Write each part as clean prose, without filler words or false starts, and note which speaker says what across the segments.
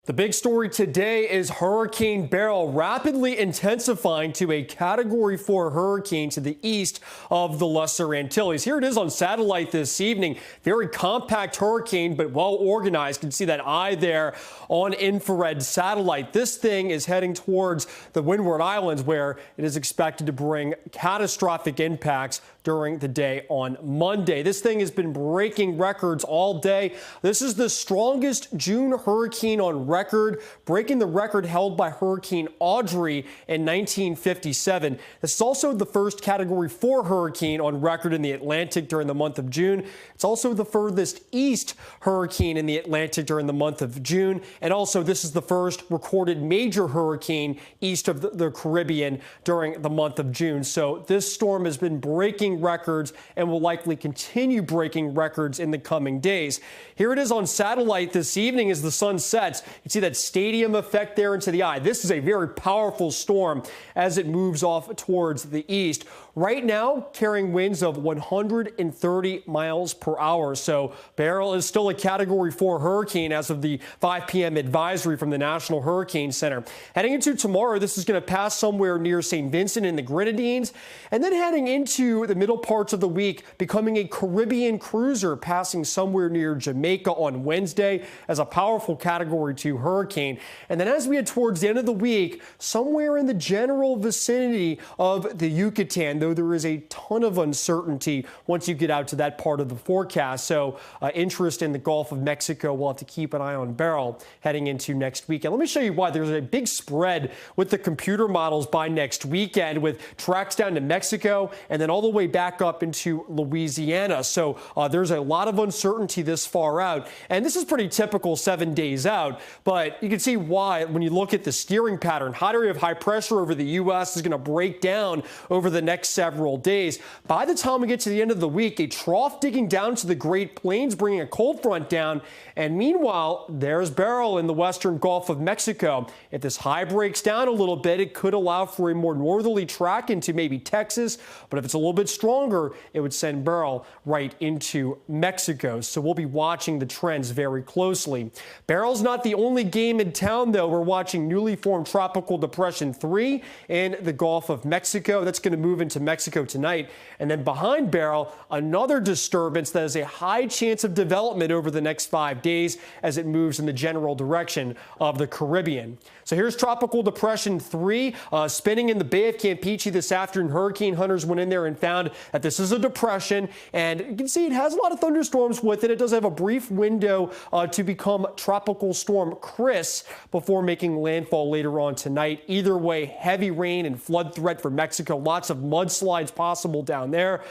Speaker 1: The big story today is Hurricane Beryl rapidly intensifying to a Category 4 hurricane to the east of the Lesser Antilles. Here it is on satellite this evening. Very compact hurricane, but well organized. You can see that eye there on infrared satellite. This thing is heading towards the Windward Islands, where it is expected to bring catastrophic impacts during the day on Monday. This thing has been breaking records all day. This is the strongest June hurricane on record, breaking the record held by Hurricane Audrey in 1957. This is also the first Category 4 hurricane on record in the Atlantic during the month of June. It's also the furthest east hurricane in the Atlantic during the month of June. And also, this is the first recorded major hurricane east of the Caribbean during the month of June. So this storm has been breaking records and will likely continue breaking records in the coming days. Here it is on satellite this evening as the sun sets. You see that stadium effect there into the eye. This is a very powerful storm as it moves off towards the east. Right now, carrying winds of 130 miles per hour. So Beryl is still a Category 4 hurricane as of the 5 p.m. advisory from the National Hurricane Center. Heading into tomorrow, this is going to pass somewhere near St. Vincent and the Grenadines, and then heading into the middle parts of the week, becoming a Caribbean cruiser, passing somewhere near Jamaica on Wednesday as a powerful Category 2 hurricane. And then as we head towards the end of the week, somewhere in the general vicinity of the Yucatan, though there is a ton of uncertainty once you get out to that part of the forecast. So interest in the Gulf of Mexico, we'll have to keep an eye on Beryl heading into next weekend. Let me show you why. There's a big spread with the computer models by next weekend, with tracks down to Mexico and then all the way back up into Louisiana. So there's a lot of uncertainty this far out. And this is pretty typical 7 days out, but you can see why when you look at the steering pattern. Hot area of high pressure over the U.S. is going to break down over the next several days. By the time we get to the end of the week, a trough digging down to the Great Plains, bringing a cold front down. And meanwhile, there's Beryl in the western Gulf of Mexico. If this high breaks down a little bit, it could allow for a more northerly track into maybe Texas. But if it's a little bit stronger, it would send Beryl right into Mexico. So we'll be watching the trends very closely. Beryl's not the only game in town, though. We're watching newly formed Tropical Depression 3 in the Gulf of Mexico. That's going to move into Mexico tonight. And then behind Beryl, another disturbance that has a high chance of development over the next 5 days as it moves in the general direction of the Caribbean. So here's Tropical Depression 3 spinning in the Bay of Campeche this afternoon. Hurricane hunters went in there and found that this is a depression, and you can see it has a lot of thunderstorms with it. It does have a brief window to become Tropical Storm Chris before making landfall later on tonight. Either way, heavy rain and flood threat for Mexico. Lots of mudslides possible down there,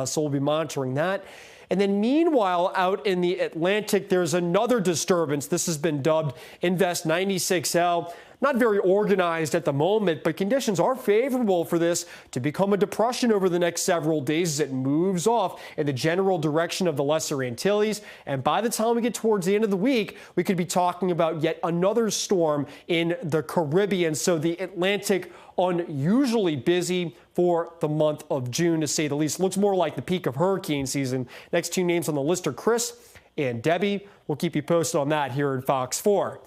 Speaker 1: so we'll be monitoring that. And then meanwhile, out in the Atlantic, there's another disturbance. This has been dubbed Invest 96L. Not very organized at the moment, but conditions are favorable for this to become a depression over the next several days as it moves off in the general direction of the Lesser Antilles. And by the time we get towards the end of the week, we could be talking about yet another storm in the Caribbean. So the Atlantic unusually busy for the month of June, to say the least. Looks more like the peak of hurricane season. Next two names on the list are Chris and Debbie. We'll keep you posted on that here at Fox 4.